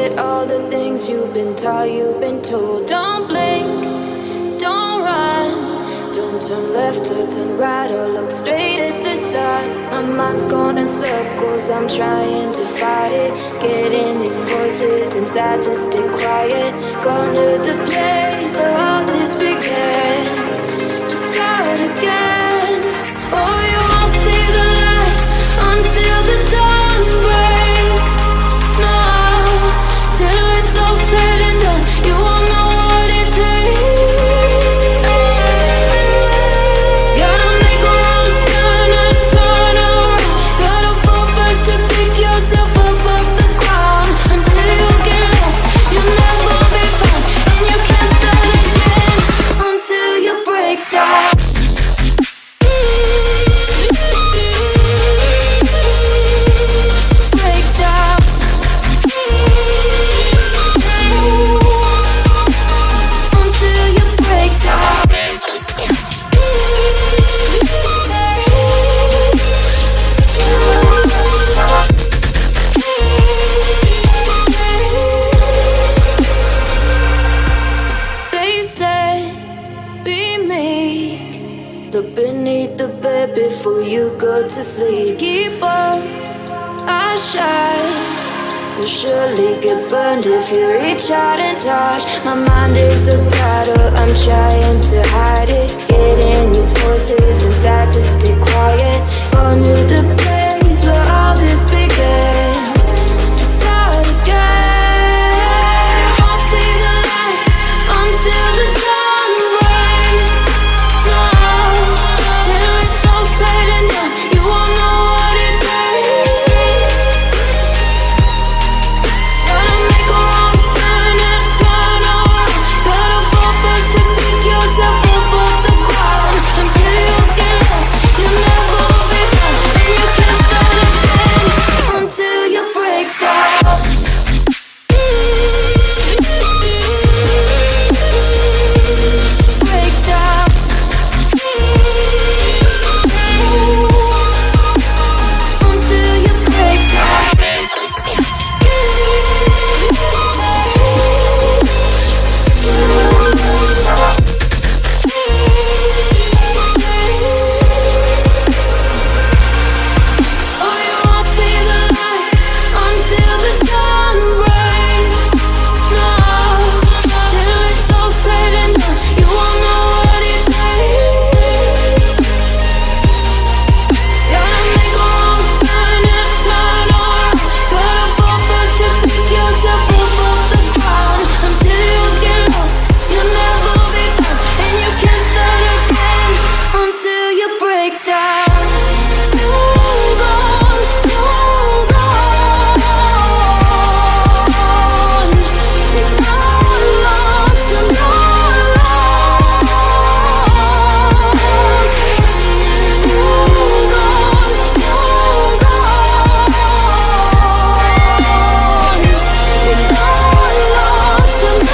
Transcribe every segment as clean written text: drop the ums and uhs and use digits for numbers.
forget all the things you've been taught, you've been told. Don't blink, don't run, don't turn left or turn right or look straight at the sun. My mind's going in circles, I'm trying to fight it. Getting these voices inside to stay quiet. Going to the place where all this began. Just start again. Oh, you won't see the light until the dawn breaks. No, till it's all said and done, you won't know what it takes. Gotta make a wrong turn and turn around. Gotta fall fast to pick yourself up off the ground. Until you get lost, you'll never be found. And you can't start again until you break down. Look beneath the bed before you go to sleep. Keep on, I shine. You'll surely get burned if you reach out and touch. My mind is a battle, I'm trying to hide it. Getting these voices inside to stay quiet. On to the place where all this began. Just start again. You won't see the light until the dawn breaks. No, till it's all said and done, you won't know what it takes. Gotta make a wrong turn and turn around. Gotta fall fast to pick yourself up off the ground. Until you get lost, you'll never be found. And you can't start again until you break down. Break down. Until you break down. Oh, you won't see the light until the dawn breaks. No, till it's all said and done, you won't know what it takes. Gotta make a wrong turn and turn around. Gotta fall fast to pick yourself up off the ground. Until you get lost, you'll never be found. And you can't start again until you break down. Hold on, hold on. You're not lost, you're not lost. Hold on, hold on. You're not lost, you're not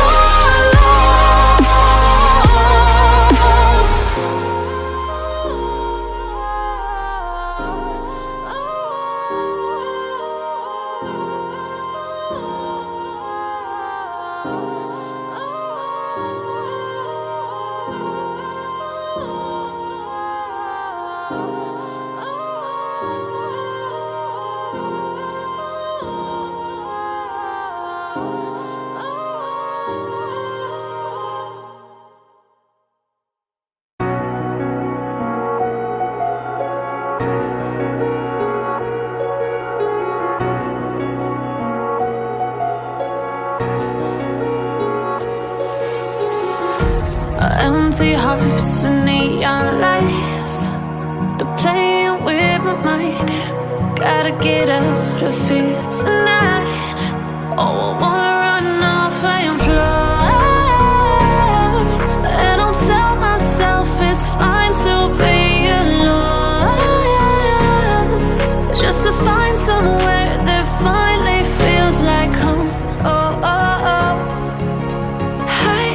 empty hearts and neon lights. They're playing with my mind. Gotta get out of here tonight. Oh, I wanna run off and fly. And I'll tell myself it's fine to be alone. Just to find somewhere that finally feels like home. Oh, oh, oh. I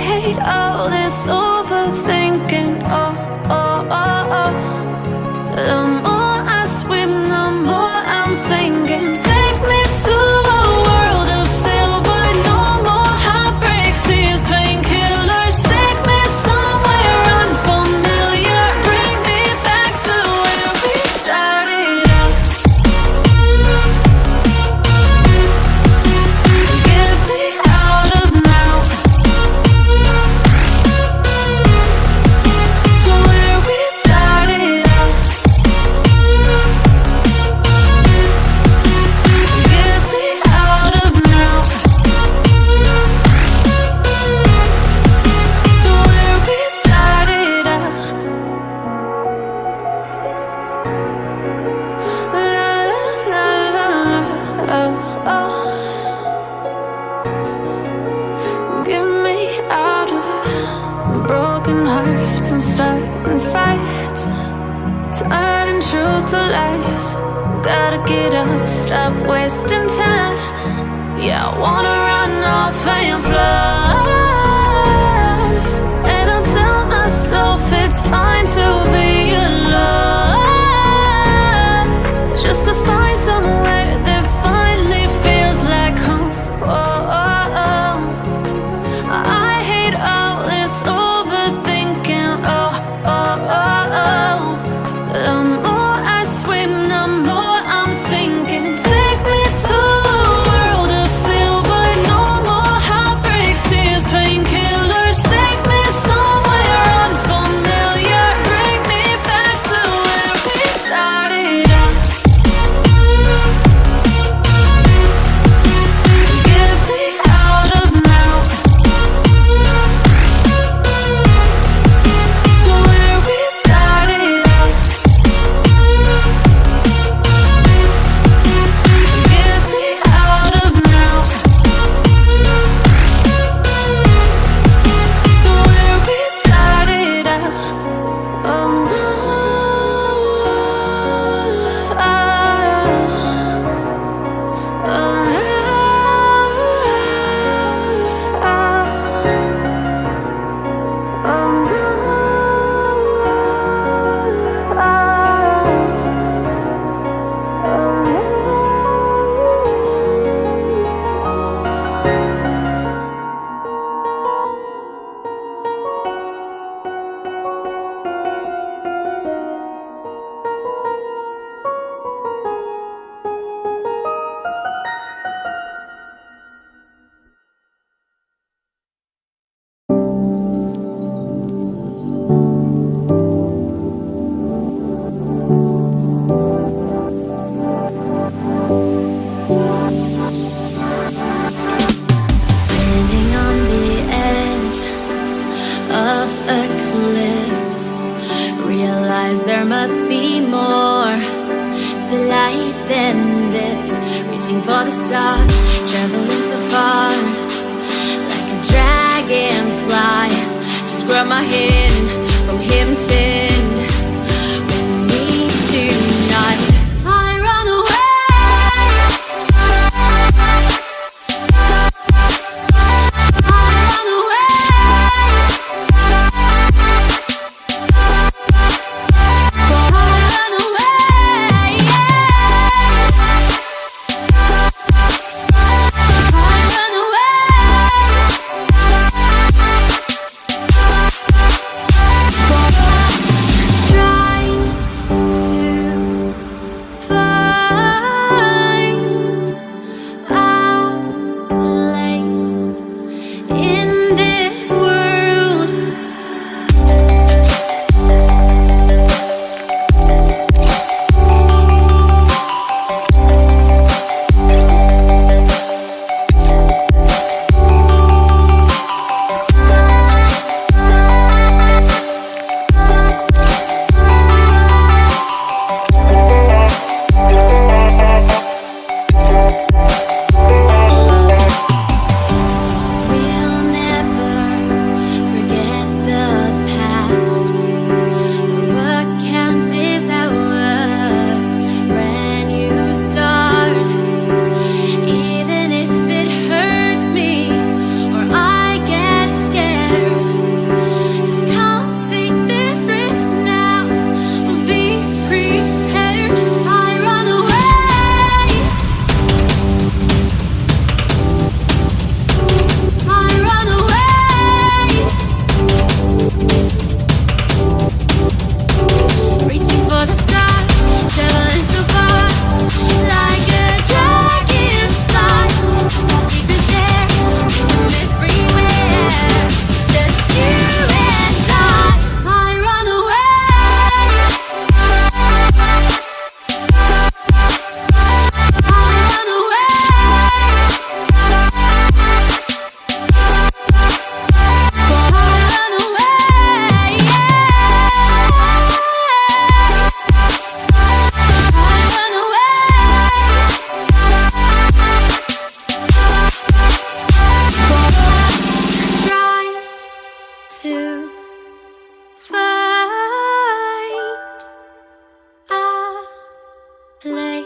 hate all this overthinking. Oh, oh, oh, oh. The more I swim, the more I'm sinking. Take me to a world of silver us. Gotta get up, stop wasting time. Yeah, I wanna run off and fly. And I'll tell myself it's fine to be alone, just to find somewhere that finally feels like home. Oh, oh, oh. I hate all this overthinking. Oh, oh, oh, oh. The more I swim, the more I'm sinking. Take me to a world of silver. No more heartbreaks, tears, painkillers. Take me somewhere unfamiliar. Bring me back to where we started out. Get me out of now, to where we started out. Get me out of now, to where we started out. Oh no, standing on the edge of a cliff, realize there must be more to life than this. Reaching for the stars, traveling so far, like a dragonfly. Just grab my hand from him, send with me tonight. I run away. I run away. I run away. Play